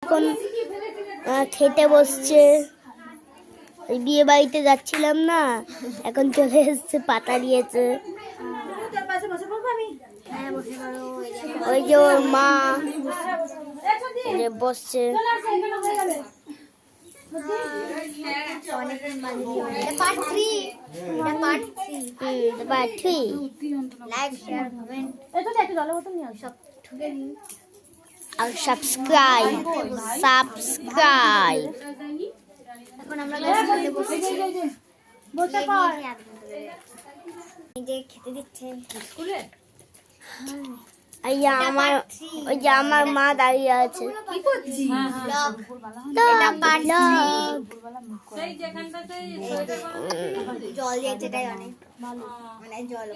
এখন খেতে বসছে। বিয়ে বাড়িতে যাচ্ছিলাম না, এখন চলে এসছে, পাতা দিয়েছে। ওই যে ওর মা বসছে। আর সাবস্ক্রাইব। এখন আমরা খেতে দিচ্ছেন। আমার মা দাঁড়িয়ে আছে। জল দিয়েছে, এটাই অনেক মানে জল।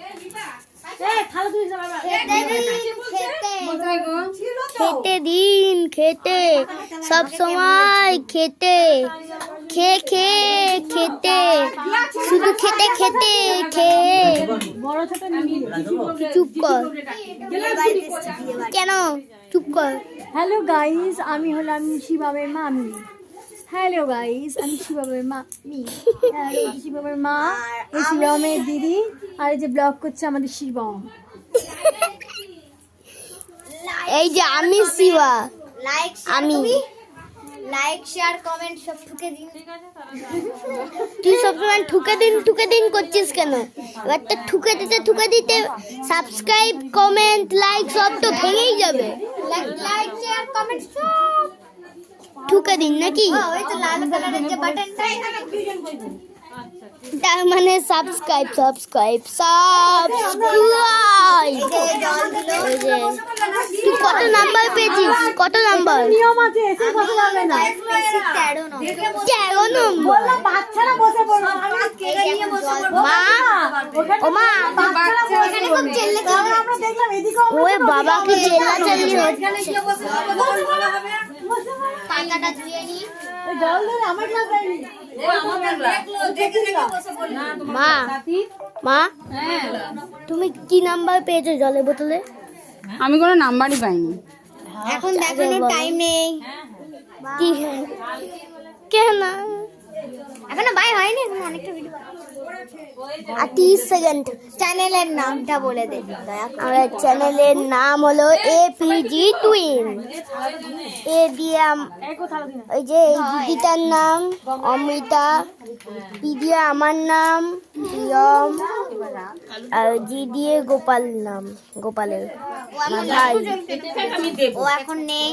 খেতে দিন, খেতে সব সময় খেতে, খেতে শুধু খেতে চুপ কর কেন, চুপ কর। হ্যালো গাইস, আমি হলাম শিবাবের মামি। হ্যালো গাইস, আমি শিবাবের মামি। শিবাবের মা, এই শিবমের দিদি, আর এই যে ব্লগ করছে আমাদের শিবম। এই যে আমি শিবা, আমি লাইক শেয়ার কমেন্ট সব ঠুকে দিন। তুই সবসময় ঠুকে দিন করছিস কেন? এবার তো ঠুকে দিতে সাবস্ক্রাইব কমেন্ট লাইক সব তো ভেঙেই যাবে। লাইক শেয়ার কমেন্ট সব ঠুকে দিন নাকি? ওই তো লাল কালারের যে বাটনটা, তার মানে সাবস্ক্রাইব। তুই কত নাম্বার পেয়েছিস? কত নাম্বার? নিয়ম আছে, এসে কথা বলবে না। 13 নম্বর। বাচ্চারা বসে পড়ো। মা, ও মা, এখানে খুব চেল্লাচিল্লি। আমরা দেখলাম এদিকেও ওই বাবা কি চেল্লাচিল্লি হচ্ছে। পাতাটা ধুয়ে নি। জল ধরে আমার ক্লাস হয়নি। মা, তুমি কি নাম্বার পেয়েছো জলের বোতলে? আমি কোনো নাম্বারই পাইনি। এখন দেখানোর টাইম নেই। কি কেন? এখনো বাই হয়নি, এখন অনেকটা ভিডিও। আর 30 সেকেন্ড। চ্যানেলের নামটা বলে দে। আমার চ্যানেলের নাম হলো এপিজি টুইন। এ দিয়ে ওই যে এই দিদিটার নাম অমৃতা, পি দিয়ে আমার নাম প্রিয়ম, আর জি দিয়ে গোপাল নাম, গোপালের ভাই। ও এখন নেই।